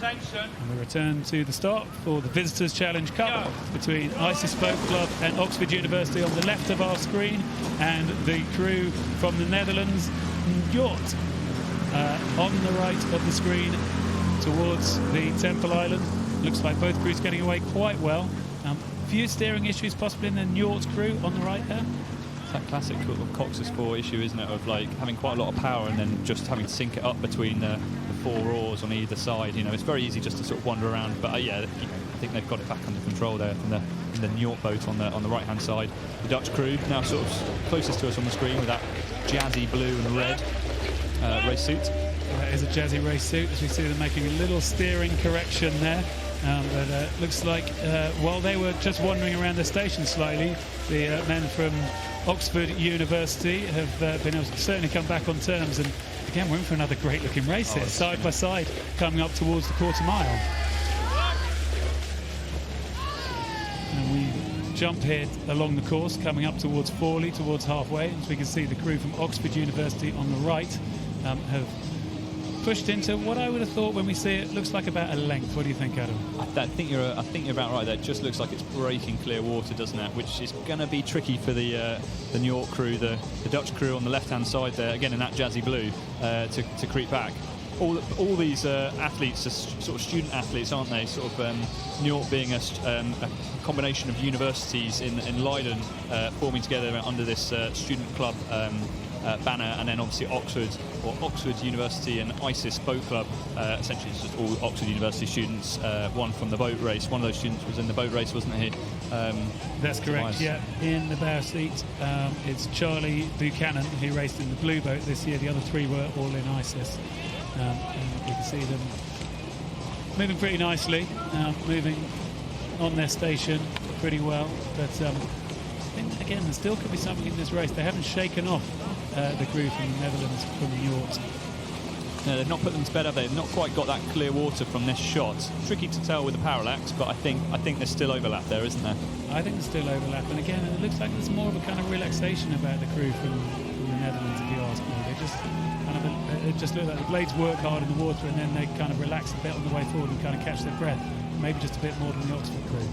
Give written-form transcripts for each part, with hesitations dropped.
And we return to the start for the Visitors Challenge Cup between ISIS Boat Club and Oxford University on the left of our screen, and the crew from the Netherlands, Njord, on the right of the screen towards the Temple Island. Looks like both crews getting away quite well. Few steering issues possibly in the Njord crew on the right there. It's that classic Cox's 4 issue, isn't it, of like having quite a lot of power and then just having to sync it up between the 4 oars on either side. You know, it's very easy just to sort of wander around, but yeah, I think they've got it back under control there in the Njord boat on the right hand side. The Dutch crew now sort of closest to us on the screen with that jazzy blue and red race suit. That is a jazzy race suit, as we see them making a little steering correction there. But looks like while they were just wandering around the station slightly, the men from Oxford University have been able to certainly come back on terms. And again, we're in for another great looking race here, side by side, coming up towards the quarter mile. And we jump here along the course, coming up towards Forley, towards halfway. As we can see, the crew from Oxford University on the right have pushed into what I would have thought when we see it looks like about a length. What do you think, Adam? I think you're about right. That just looks like it's breaking clear water, doesn't it? Which is going to be tricky for the Njord crew, the Dutch crew on the left-hand side there, again in that jazzy blue, to creep back. All these athletes are sort of student athletes, aren't they? Sort of Njord being a combination of universities in Leiden forming together under this student club banner, and then obviously Oxford University and ISIS Boat Club, essentially it's just all Oxford University students, one from the boat race. One of those students was in the boat race, wasn't he? That's correct, yeah. In the bow seat, it's Charlie Buchanan, who raced in the blue boat this year. The other 3 were all in ISIS. And you can see them moving pretty nicely, moving on their station pretty well. But I think, again, there still could be something in this race. They haven't shaken off the crew from the Netherlands, from the Njord. No, they've not put them to bed, have they? They've not quite got that clear water from this shot. Tricky to tell with the parallax, but I think there's still overlap there, isn't there? I think there's still overlap, and again, it looks like there's more of a kind of relaxation about the crew from the Netherlands, if you ask me. They just kind of, it just look like the blades work hard in the water, and then they kind of relax a bit on the way forward and kind of catch their breath. Maybe just a bit more than the Oxford crew.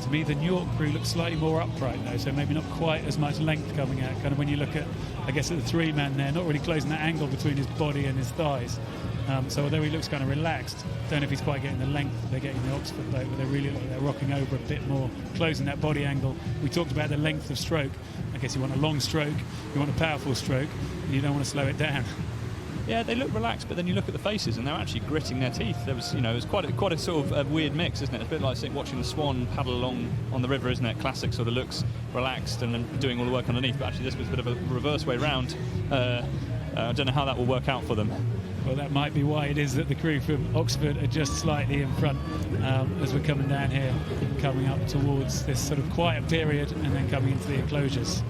To me, the Njord crew looks slightly more upright though, so maybe not quite as much length coming out. Kind of when you look at, I guess, at the 3 men there, not really closing that angle between his body and his thighs. So although he looks kind of relaxed, don't know if he's quite getting the length that they're getting in the Oxford boat, but they really look like they're rocking over a bit more, closing that body angle. We talked about the length of stroke. I guess you want a long stroke, you want a powerful stroke, and you don't want to slow it down. Yeah, they look relaxed, but then you look at the faces and they're actually gritting their teeth. There was, it was quite a sort of weird mix, isn't it? It's a bit like watching the swan paddle along on the river, isn't it? Classic sort of looks relaxed and then doing all the work underneath, but actually this was a bit of a reverse way round. I don't know how that will work out for them. Well, that might be why it is that the crew from Oxford are just slightly in front as we're coming down here, coming up towards this sort of quiet period and then coming into the enclosures.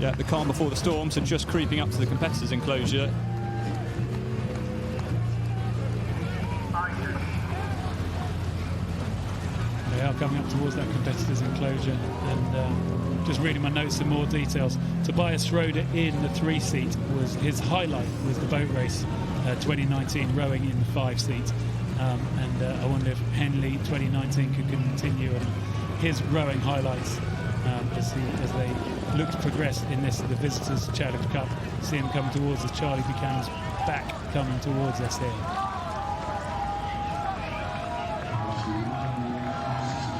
Yeah, the calm before the storm, so just creeping up to the competitors' enclosure. They are coming up towards that competitors' enclosure, and just reading my notes, some more details. Tobias Schroeder in the 3-seat was his highlight, was the boat race 2019, rowing in the 5-seat. And I wonder if Henley 2019 could continue his rowing highlights as they look to progress in the Visitors Challenge Cup. See him coming towards us. Charlie Buchanan's back coming towards us here.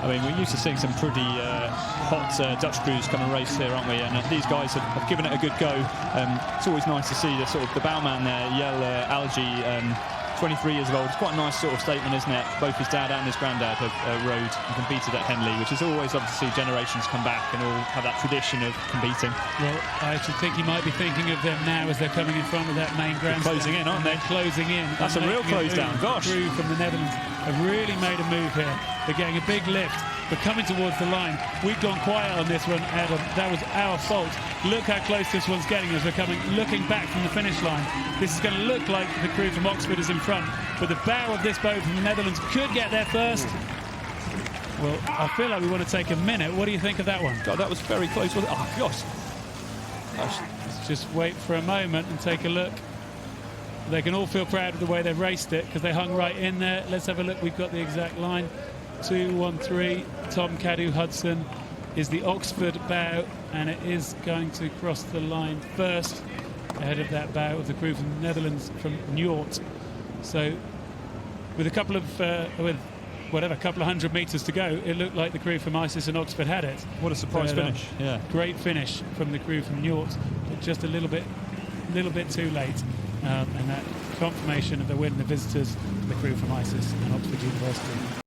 I mean, we're used to seeing some pretty hot Dutch crews come and race here, aren't we? And these guys have given it a good go. It's always nice to see the bowman there, Jelle Algie, 23 years old. It's quite a nice sort of statement, isn't it? Both his dad and his granddad have rowed and competed at Henley, which is always obviously generations come back and all have that tradition of competing. Well, I actually think he might be thinking of them now as they're coming in front of that main grandstand. They're closing in, aren't they? Closing in. That's a real close down. Gosh. The crew from the Netherlands have really made a move here. They're getting a big lift. But coming towards the line, we've gone quiet on this one, Adam. That was our fault. Look how close this one's getting as we're looking back from the finish line. This is going to look like the crew from Oxford is in front, but the bow of this boat from the Netherlands could get there first. Well, I feel like we want to take a minute. What do you think of that one? God, that was very close, wasn't it? Oh, gosh. just wait for a moment and take a look. They can all feel proud of the way they've raced it because they hung right in there. Let's have a look. We've got the exact line. 2-1-3. Tom Caddo Hudson is the Oxford bow, and it is going to cross the line first ahead of that bow of the crew from the Netherlands, from Njord. So with a couple of couple of 100 metres to go, it looked like the crew from ISIS and Oxford had it. What a surprise finish! Yeah, great finish from the crew from Njord, but just a little bit too late, and that confirmation of the win, the visitors, the crew from ISIS and Oxford University.